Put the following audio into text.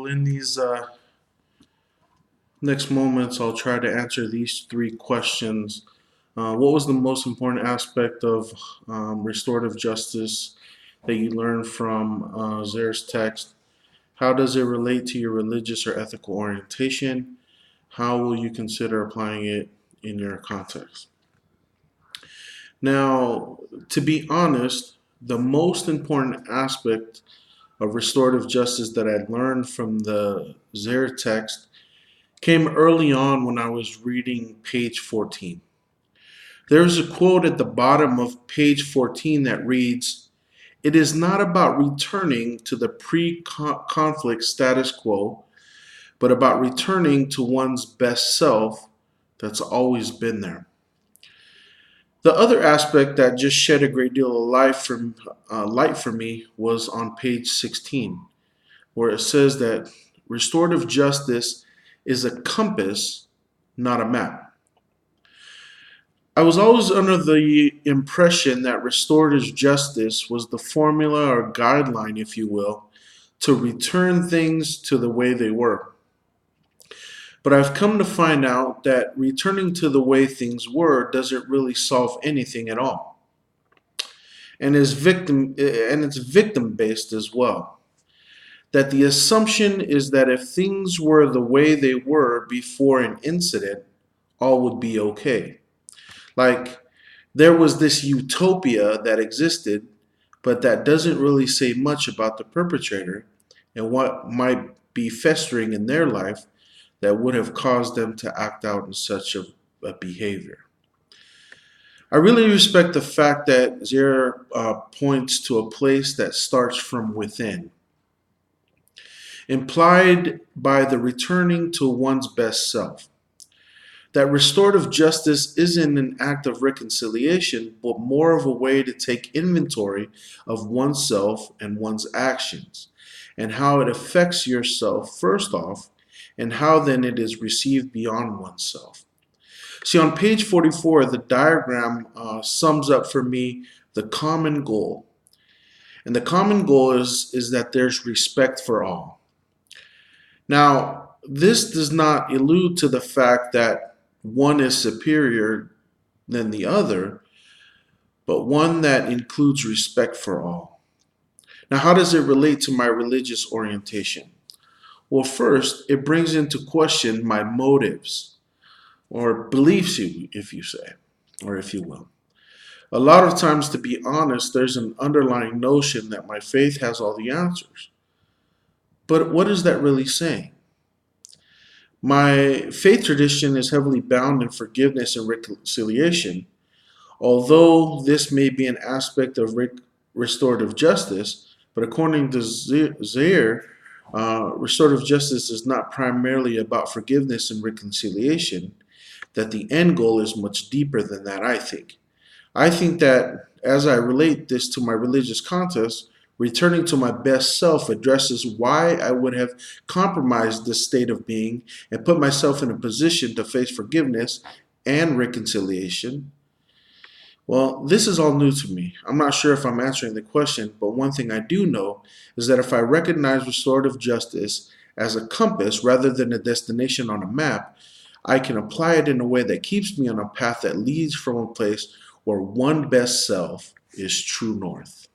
In these next moments, I'll try to answer these three questions. What was the most important aspect of restorative justice that you learned from Zair's text? How does it relate to your religious or ethical orientation? How will you consider applying it in your context? Now, to be honest, the most important aspect of restorative justice that I learned from the Zaire text came early on when I was reading page 14. There's a quote at the bottom of page 14 that reads, "It is not about returning to the pre conflict status quo, but about returning to one's best self that's always been there." The other aspect that just shed a great deal of light for me was on page 16, where it says that restorative justice is a compass, not a map. I was always under the impression that restorative justice was the formula or guideline, if you will, to return things to the way they were. But I've come to find out that returning to the way things were doesn't really solve anything at all. And it's victim based as well. That the assumption is that if things were the way they were before an incident, all would be okay. Like there was this utopia that existed, but that doesn't really say much about the perpetrator and what might be festering in their life that would have caused them to act out in such a behavior. I really respect the fact that Zaire points to a place that starts from within, implied by the returning to one's best self. That restorative justice isn't an act of reconciliation, but more of a way to take inventory of oneself and one's actions, and how it affects yourself first off, and how then it is received beyond oneself. See, on page 44, the diagram sums up for me the common goal. And the common goal is that there's respect for all. Now, this does not allude to the fact that one is superior than the other, but one that includes respect for all. Now, how does it relate to my religious orientation? Well, first, it brings into question my motives or beliefs, if you say, or if you will. A lot of times, to be honest, there's an underlying notion that my faith has all the answers. But what is that really saying? My faith tradition is heavily bound in forgiveness and reconciliation. Although this may be an aspect of restorative justice, but according to Zaire, restorative justice is not primarily about forgiveness and reconciliation, that the end goal is much deeper than that, I think. I think that as I relate this to my religious context, returning to my best self addresses why I would have compromised this state of being and put myself in a position to face forgiveness and reconciliation. Well, this is all new to me. I'm not sure if I'm answering the question, but one thing I do know is that if I recognize restorative justice as a compass rather than a destination on a map, I can apply it in a way that keeps me on a path that leads from a place where one best self is true north.